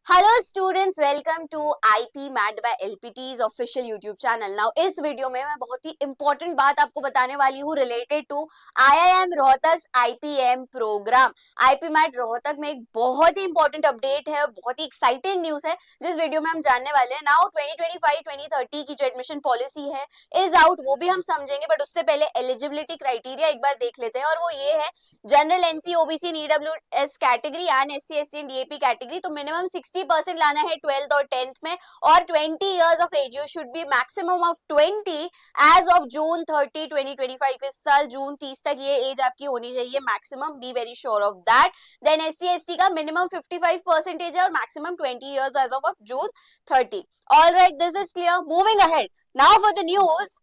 Hello students, welcome to IP MAT by LPT's official YouTube channel. Now इस video में मैं बहुत ही important बात आपको बताने वाली हूँ related to IIM Rohtak IPM program. IPMAT Rohtak में एक बहुत ही इंपॉर्टेंट अपडेट है, बहुत ही एक्साइटिंग न्यूज है जिस वीडियो में हम जानने वाले हैं। नाउ 2025-2030 की जो एडमिशन पॉलिसी है इज आउट, वो भी हम समझेंगे, बट उससे पहले एलिजिबिलिटी क्राइटेरिया एक बार देख लेते हैं और वो ये है general NC OBC and EWS category and SC ST and DAP category. तो मिनिमम 60% लाना है 12th और 10th में और 20 years of age. You should be maximum of 20 age of June 30 2025। इस साल जून 30 तक ये एज आपकी होनी चाहिए maximum, be very sure of that. Then SC ST का मिनिमम 55% है और maximum 20 years age of June 30। Alright, this is clear. Moving ahead now for the news,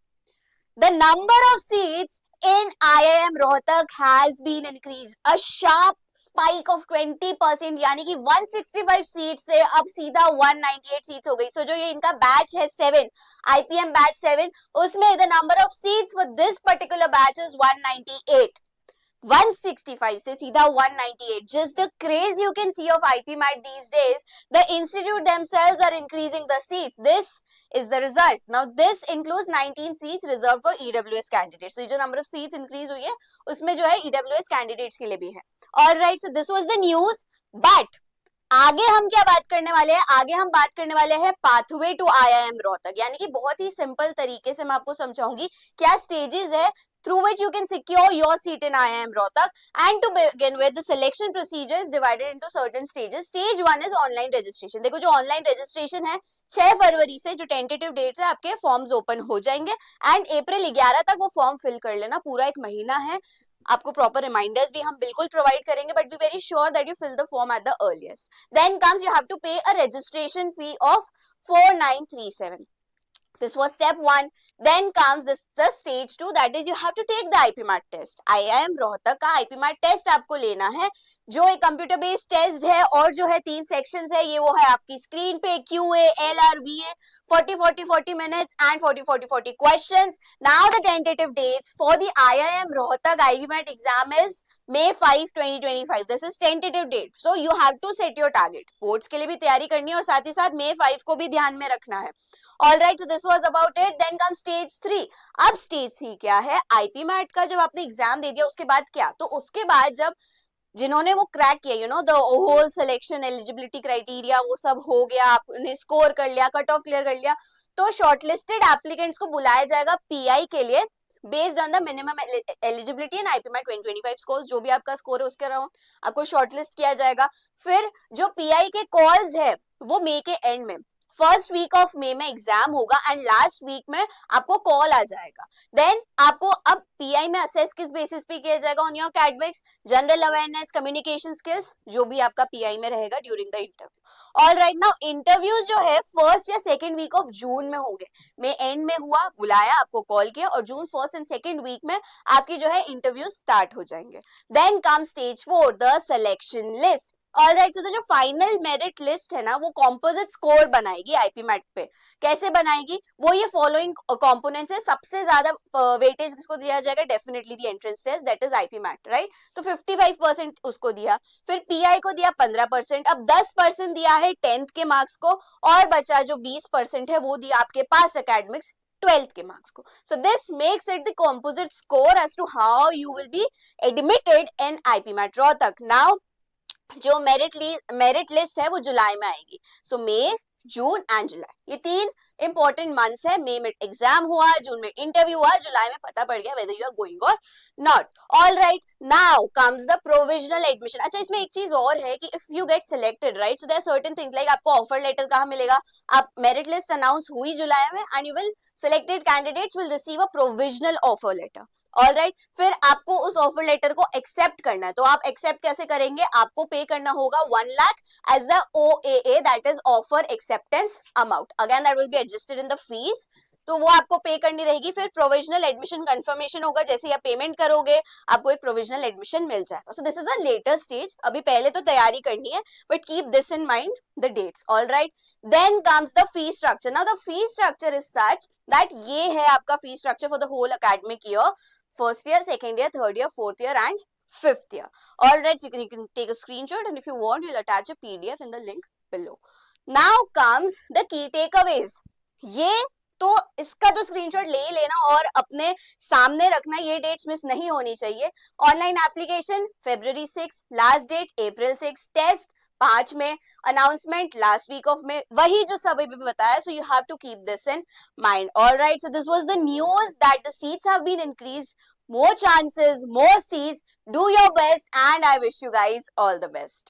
the number of seats in IIM Rohtak has been increased. A sharp spike of 20%, यानी कि 165 seat से अब सीधा 198 seats हो गई। सो जो ये इनका बैच है 7, IPM बैच 7, उसमें the number of seats for this particular batch is 198. 165 से सीधा 198. Just the craze you can see of IP MAT these days. The institute themselves are increasing the seats. This is the result. Now this includes 19 seats reserved for EWS candidates. So जो number of seats increase हुई है उसमें जो है EWS candidates के लिए भी है. All right, so this was the news. But आगे हम क्या बात करने वाले हैं? आगे हम बात करने वाले हैं पाथवे टू आईआईएम रोहतक, यानी कि बहुत ही सिंपल तरीके से मैं आपको समझाऊंगी क्या स्टेजेस है through which you can secure your seat in IIM Rohtak. And to begin with, the selection procedure is divided into certain stages. Stage 1 is online registration. देखो जो ऑनलाइन रजिस्ट्रेशन है 6 फरवरी से जो टेंटेटिव डेट्स है आपके forms open हो जाएंगे and April 11 तक वो फॉर्म फिल कर लेना, पूरा एक महीना है। आपको प्रॉपर रिमाइंडर्स भी हम बिल्कुल प्रोवाइड करेंगे, but be very sure that you fill the form at the earliest. Then comes you have to pay a registration fee of 4937. This was step 1. Then comes the stage 2, that is you have to take the IP MAT test. IIM Rohtak का IP MAT test आपको लेना है जो एक computer based test है और जो है 3 सेक्शंस है। ये वो है आपकी स्क्रीन पे QA, LR, VA, 40 minutes and 40 questions. Now the tentative dates for the IIM Rohtak IP MAT exam is May 5, 2025. This is tentative date. So you have to set your target. Boards के लिए भी तैयारी करनी है और साथ ही साथ May 5 को भी ध्यान में रखना है। Alright, so this was about it. Then comes stage 3. अब stage 3 क्या है? IP MAT का जब आपने एग्जाम दे दिया उसके बाद क्या? तो उसके बाद जब जिन्होंने वो क्रैक किया, the whole selection eligibility criteria वो सब हो गया, आपने स्कोर कर लिया, कट ऑफ क्लियर कर लिया, तो शॉर्टलिस्टेड एप्लीकेंट्स को बुलाया जाएगा PI के लिए based on the minimum eligibility and IP MAT 2025 score. जो भी आपका स्कोर है उसके अराउंड आपको शॉर्टलिस्ट किया जाएगा। फिर जो PI के कॉल्स है वो मई के एंड में, फर्स्ट वीक ऑफ मई में एग्जाम होगा एंड लास्ट वीक में आपको कॉल आ जाएगा। देन आपको अब पीआई में असेस किस बेसिस पे किया जाएगा? On your academics, general awareness, communication skills, जो भी आपका पीआई में रहेगा during the interview. All right, now interviews जो है फर्स्ट या सेकेंड वीक ऑफ जून में होंगे। मई एंड में हुआ, बुलाया, आपको कॉल किया और June first and second week में आपकी जो है इंटरव्यू स्टार्ट हो जाएंगे। Then come stage 4, the selection list. Alright, so तो जो फाइनल मेरिट लिस्ट है ना वो कॉम्पोजिट स्कोर बनाएगी आईपी मैट पे। कैसे बनाएगी? वो ये फॉलोइंग कंपोनेंट्स है। सबसे ज्यादा वेटेज किसको दिया जाएगा? Definitely the entrance test, that is IPMAT, right? तो 55% उसको दिया, फिर पीआई को दिया 15%, अब 10% दिया है 10th के मार्क्स को और बचा जो 20% है वो दिया आपके पास्ट एकेडमिक्स 12th के मार्क्स को। So this makes it the composite score as to how you will be admitted in IP MAT Rohtak. Now जो मेरिट लिस्ट है वो जुलाई में आएगी। सो मई, जून एंड जुलाई, ये 3 इंपॉर्टेंट मंथ्स है। मई में एग्जाम हुआ, जून में इंटरव्यू हुआ, जुलाई में पता पड़ गया whether you are going or not. All right, now comes the provisional admission. अच्छा, इसमें एक चीज और है कि if you get selected, right, so there certain things like आपको ऑफर लेटर कहाँ मिलेगा? आप मेरिट लिस्ट अनाउंस हुई जुलाई में and you will selected candidates will receive a provisional offer letter. All right, फिर आपको उस ऑफर लेटर को एक्सेप्ट करना है। तो आप एक्सेप्ट कैसे करेंगे? आपको पे करना होगा 1 lakh as the OAA, that is offer acceptance amount. Again that will be adjusted in the fees, तो वो आपको पे करनी रहेगी। फिर प्रोविजनल एडमिशन कंफर्मेशन होगा, जैसे ही आप पेमेंट करोगे आपको एक प्रोविजनल एडमिशन मिल जाएगा। So this is a later stage, अभी पहले तो तैयारी करनी है, but keep this in mind the dates. All right, then comes the fee structure. Now the fee structure is such that ये है आपका fee structure for the whole academic year, first year, second year, third year, fourth year and fifth year. All right, you can take a screenshot and if you want, you'll attach a PDF in the link below. Now comes the key takeaways. ये तो इसका तो screenshot ले ही लेना और अपने सामने रखना, ये डेट्स मिस नहीं होनी चाहिए. Online application February 6, last date April 6, test 5 में, अनाउंसमेंट लास्ट वीक ऑफ में, वही जो सब अभी बताया. So you have to keep this in mind. Alright, so this was the news that the seats have been increased. More chances, more seats. Do your best, and I wish you guys all the best.